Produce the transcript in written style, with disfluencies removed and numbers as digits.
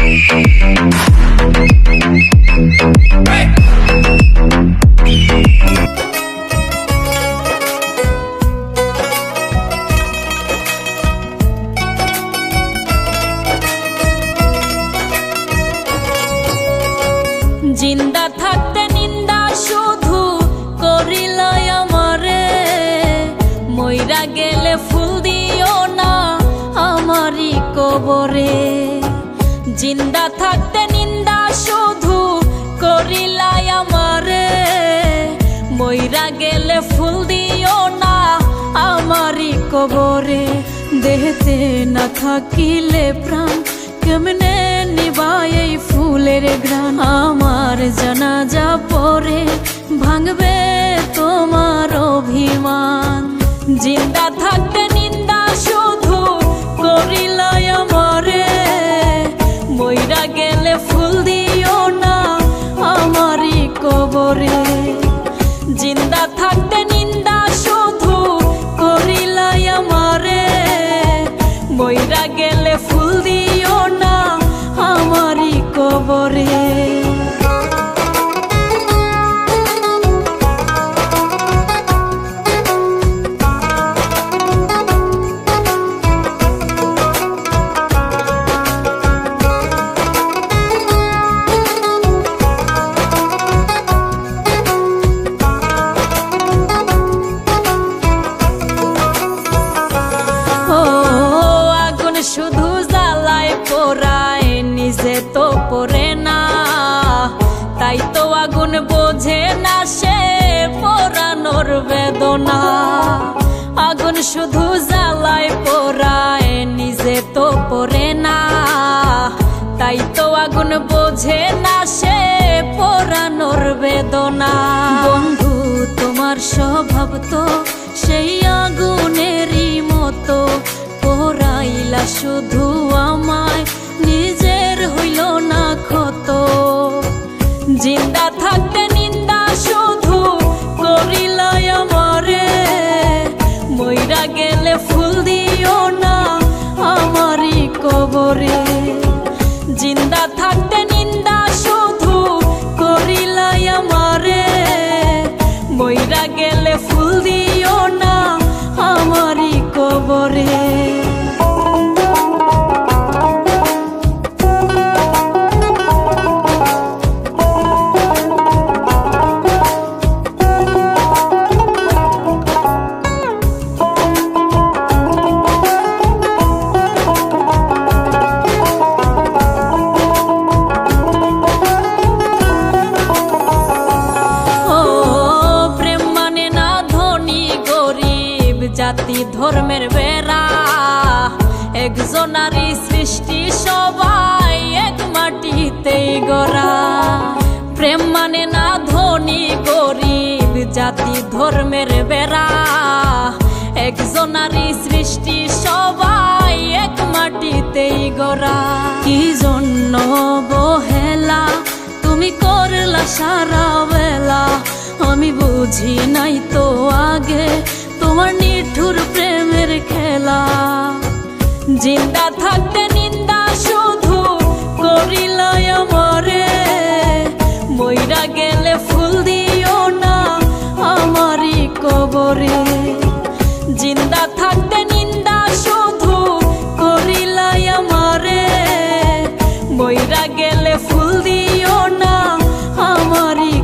জিন্দা থাকতে নিন্দা শুধু করিল আমারে, মইরা গেলে ফুল দিও না আমারই কবরে। জিন্দা থাকতে নিন্দা শুধু করিল আমারে, মইরা গেলে ফুল দিও না আমারই কবরে। দেহতে না থাকিলে প্রাণ কেমনে নিবাই এই ফুলের ঘ্রাণ। আমার জানাজা পরে ভাঙবে তোমার অভিমান। জিন্দা থাকতে নিন্দা শুধু করিল আমারে, মইরা গেলে ফুল দিও না আমারই কবরে। জিন্দা থাকতে নিন্দা শুধু করিল আমারে, মইরা গেলে ফুল দিও না আমারই কবরে। শুধু জ্বালায় পোড়ায় নিজে তো পড়ে না, তাই তো আগুন বোঝে না সে পোড়ানোর বেদনা। আগুন শুধু জ্বালায় পোড়ায় নিজে তো পড়ে না, তাই তো আগুন বোঝে না সে পোড়ানোর বেদনা। বন্ধু তোমার স্বভাব তো সেই আগুনেরই মতো, পোড়াইলা শুধু আমায় নিজের হইল না ক্ষত। জিন্দা থাকতে নিন্দা শুধু করিল আমারে, মইরা গেলে ফুল দিও না আমারই কবরে। জিন্দা থাকতে নিন্দা শুধু করিল আমারে, মইরা গেলে ফুল দিও না আমারই কবরে। জাতি ধর্মের বেড়া একজনারই সৃষ্টি, সবাই এক মাটিতেই গড়া। প্রেম মানে না ধনী গরিব, জাতি ধর্মের বেড়া একজনারই সৃষ্টি, সবাই এক মাটিতেই গড়া। কি জন্য বহেলা তুমি করলা সারা বেলা, আমি বুঝি নাই তো আগে তোমার নিঠুর প্রেমের খেলা। জিন্দা থাকতে নিন্দা শুধু করিল আমারে, মইরা গেলে ফুল দিও না আমারই কবরে। জিন্দা থাকতে নিন্দা শুধু করিল আমারে, মইরা গেলে ফুল দিও না আমারই